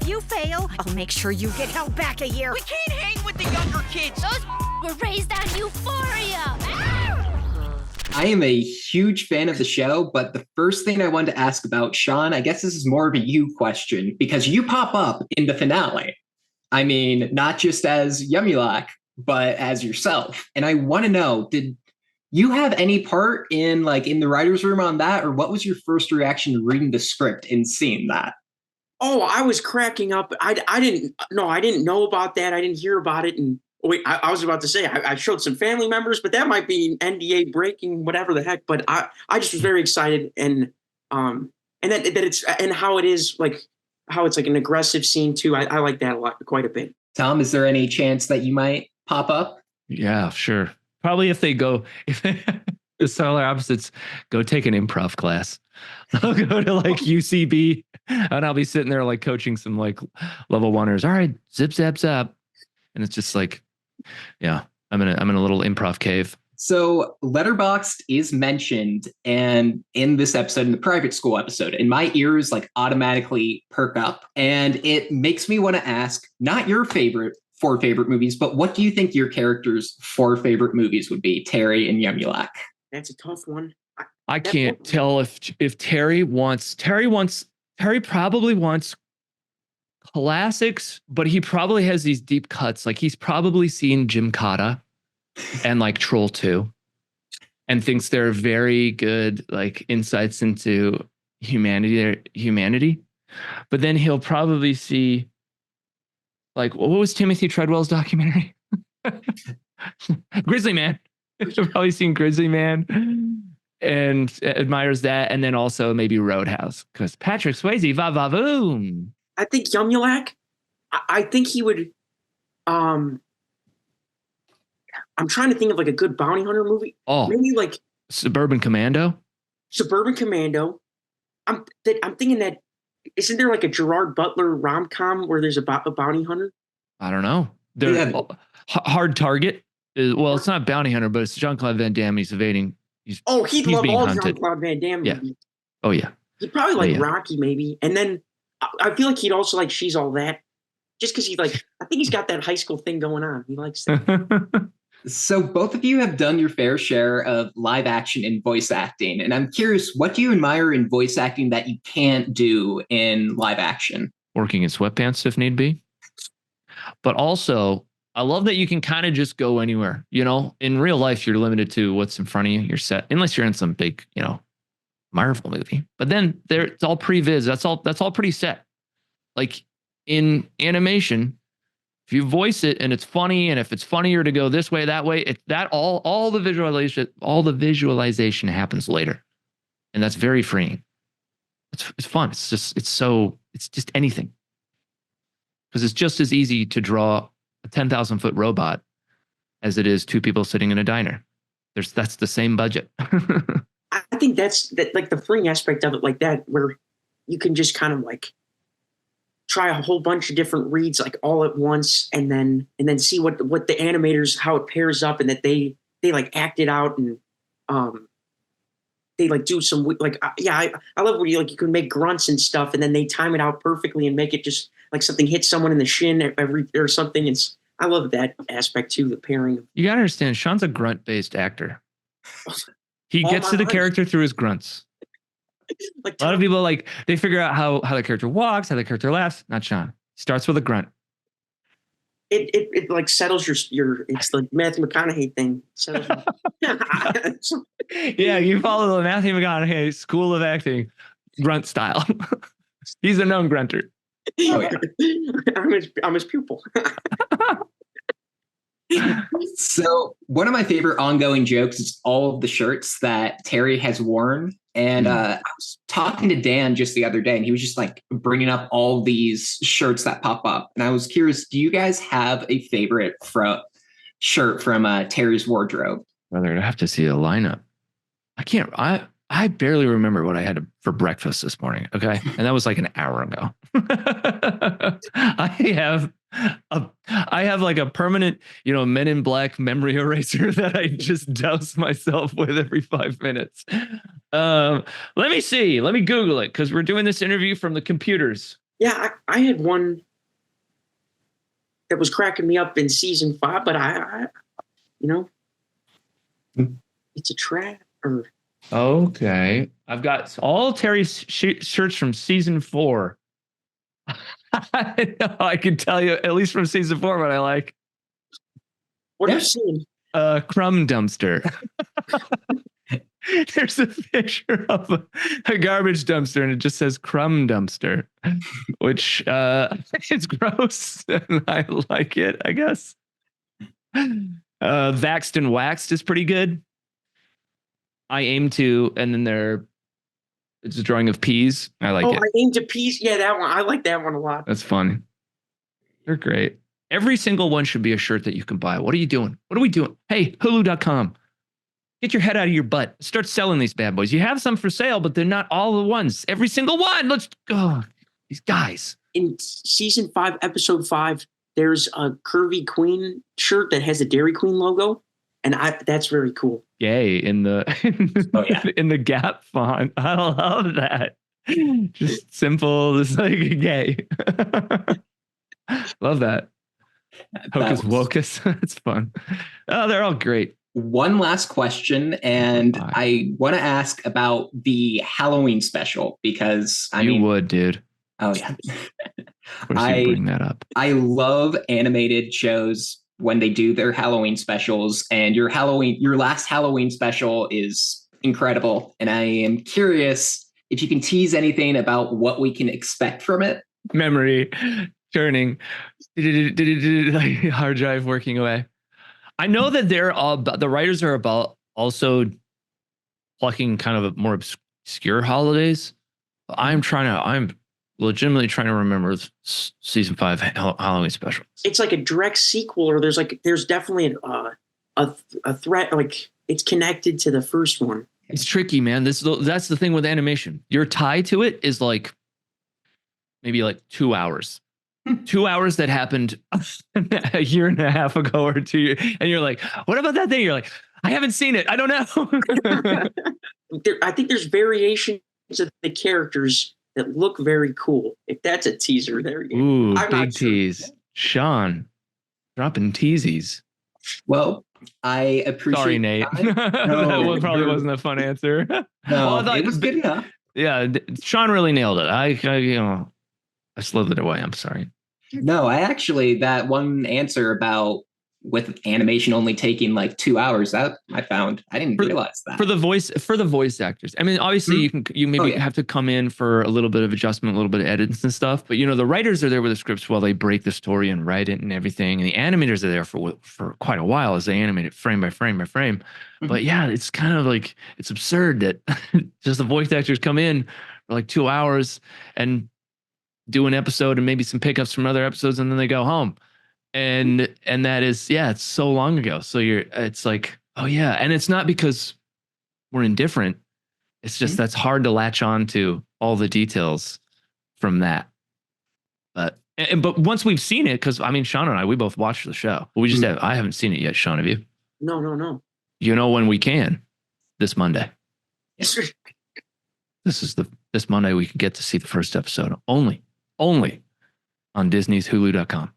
if you fail, I'll make sure you get held back a year. We can't hang with the younger kids. Those were raised on Euphoria. I am a huge fan of the show, but the first thing I wanted to ask about, Sean, I guess this is more of a you question, because you pop up in the finale. I mean, not just as Yumyulack, but as yourself. And I want to know, did you have any part in the writer's room on that? Or what was your first reaction to reading the script and seeing that? Oh, I was cracking up. I didn't know about that. I didn't hear about it. And wait, I was about to say, I showed some family members, but that might be NDA breaking, whatever the heck. But I just was very excited, and that it's, and how it is, like how it's like an aggressive scene too. I like that quite a bit. Tom, is there any chance that you might pop up? Yeah, sure. Probably if the solar opposites go take an improv class. I'll go to UCB and I'll be sitting there coaching some level oneers. All right, zip, zap, zap. And it's just yeah, I'm in a little improv cave. So Letterboxd is mentioned and in this episode, in the private school episode, and my ears automatically perk up, and it makes me want to ask, not your four favorite movies, but what do you think your character's 4 favorite movies would be, Terry and Yumyulack? That's a tough one. I can't tell if Terry probably wants classics, but he probably has these deep cuts. He's probably seen Jim Cotta and Troll 2 and thinks they're very good insights into humanity. But then he'll probably see what was Timothy Treadwell's documentary? Grizzly Man. He'll probably seen Grizzly Man and admires that, and then also maybe Roadhouse because Patrick Swayze, va va boom. I think Yumyulack. I think he would. I'm trying to think of a good bounty hunter movie. Oh, maybe Suburban Commando. Suburban Commando. I'm thinking that isn't there a Gerard Butler rom-com where there's a bounty hunter? I don't know. Hard Target. It's not bounty hunter, but it's Jean-Claude Van Damme. He's evading. He'd love all Jean-Claude Van Damme movies. Oh yeah. He'd probably Rocky maybe, and then I feel he'd also She's All That, just because I think he's got that high school thing going on. He likes that. So both of you have done your fair share of live action and voice acting, and I'm curious, what do you admire in voice acting that you can't do in live action? Working in sweatpants if need be. But also, I love that you can kind of just go anywhere. In real life, you're limited to what's in front of you. You're set, unless you're in some big, Marvel movie. But then it's all pre-viz. That's all pretty set. In animation, if you voice it and it's funny, and if it's funnier to go this way, that way, all the visualization happens later, and that's very freeing. It's fun. It's just anything, because it's just as easy to draw a 10,000-foot robot as it is 2 people sitting in a diner. That's the same budget. I think that's the freeing aspect of it, that, where you can just kind of try a whole bunch of different reads all at once, and then see what the animators, how it pairs up, and that they act it out, and they do some I love where you can make grunts and stuff, and then they time it out perfectly and make it just something hits someone in the shin or something. I love that aspect too, the pairing. You gotta understand, Sean's a grunt-based actor. He gets to the character through his grunts. A lot of people they figure out how the character walks, how the character laughs. Not Sean. Starts with a grunt. It settles your it's the Matthew McConaughey thing. Yeah, you follow the Matthew McConaughey School of Acting grunt style. He's a known grunter. Oh, yeah. I'm his pupil. So one of my favorite ongoing jokes is all of the shirts that Terry has worn. And I was talking to Dan just the other day, and he was just bringing up all these shirts that pop up. And I was curious, do you guys have a favorite shirt from Terry's wardrobe? Brother, I'd have to see a lineup. I barely remember what I had for breakfast this morning. Okay. And that was an hour ago. I have a permanent, Men in Black memory eraser that I just douse myself with every 5 minutes. Let me see. Let me Google it, because we're doing this interview from the computers. Yeah, I had one that was cracking me up in season 5, but I you know, it's a trap. Or Okay. I've got all Terry's shirts from season 4. I know I can tell you at least from season 4 what I like. what are you seeing? Crumb dumpster. There's a picture of a garbage dumpster and it just says crumb dumpster, which it's gross and I like it, I guess. Vaxxed and waxed is pretty good. I aim to, and then it's a drawing of peas. I like it. I aim to peas. Yeah, that one. I like that one a lot. That's funny. They're great. Every single one should be a shirt that you can buy. What are you doing? What are we doing? Hey, Hulu.com. Get your head out of your butt. Start selling these bad boys. You have some for sale, but they're not all the ones. Every single one. Let's go. These guys. In season 5, episode 5, there's a Curvy Queen shirt that has a Dairy Queen logo. And that's very cool. Yay, in the in the Gap font. I love that. Just simple, just like gay. Love that. Hocus Wocus. It's fun. Oh, they're all great. One last question, and I want to ask about the Halloween special because you would, dude. Oh yeah. Of course you bring that up. I love animated shows when they do their Halloween specials, and your last Halloween special is incredible. And I am curious if you can tease anything about what we can expect from it. Memory turning, hard drive working away. I know that the writers are about also plucking kind of more obscure holidays. I'm legitimately trying to remember season 5 Halloween special. It's like a direct sequel, or there's definitely a threat. Like it's connected to the first one. It's tricky, man. That's the thing with animation. Your tie to it is like maybe like 2 hours. 2 hours that happened a year and a half ago or 2 years, and you're like, what about that thing? You're like, I haven't seen it. I don't know. I think there's variations of the characters that look very cool. If that's a teaser, there you go. Ooh, big tease. Sean, dropping teasies. Well, I appreciate. Sorry, Nate. That one probably wasn't a fun answer. No, it was good enough. Yeah, Sean really nailed it. I slithered away. I'm sorry. No, that one answer about with animation only taking like 2 hours, that I didn't realize that. For the voice actors. I mean, obviously you maybe have to come in for a little bit of adjustment, a little bit of edits and stuff, but the writers are there with the scripts while they break the story and write it and everything. And the animators are there for quite a while as they animate it frame by frame by frame. Mm-hmm. But yeah, it's kind of like, it's absurd that just the voice actors come in for like 2 hours and do an episode and maybe some pickups from other episodes, and then they go home. And that is, it's so long ago. So it's like, oh yeah. And it's not because we're indifferent. It's just that's hard to latch on to all the details from that. But once we've seen it, because I mean, Sean and I, we both watched the show. But I haven't seen it yet. Sean, have you? No. You know when we can? This Monday. Yes. This Monday we can get to see the first episode only on Disney's Hulu.com.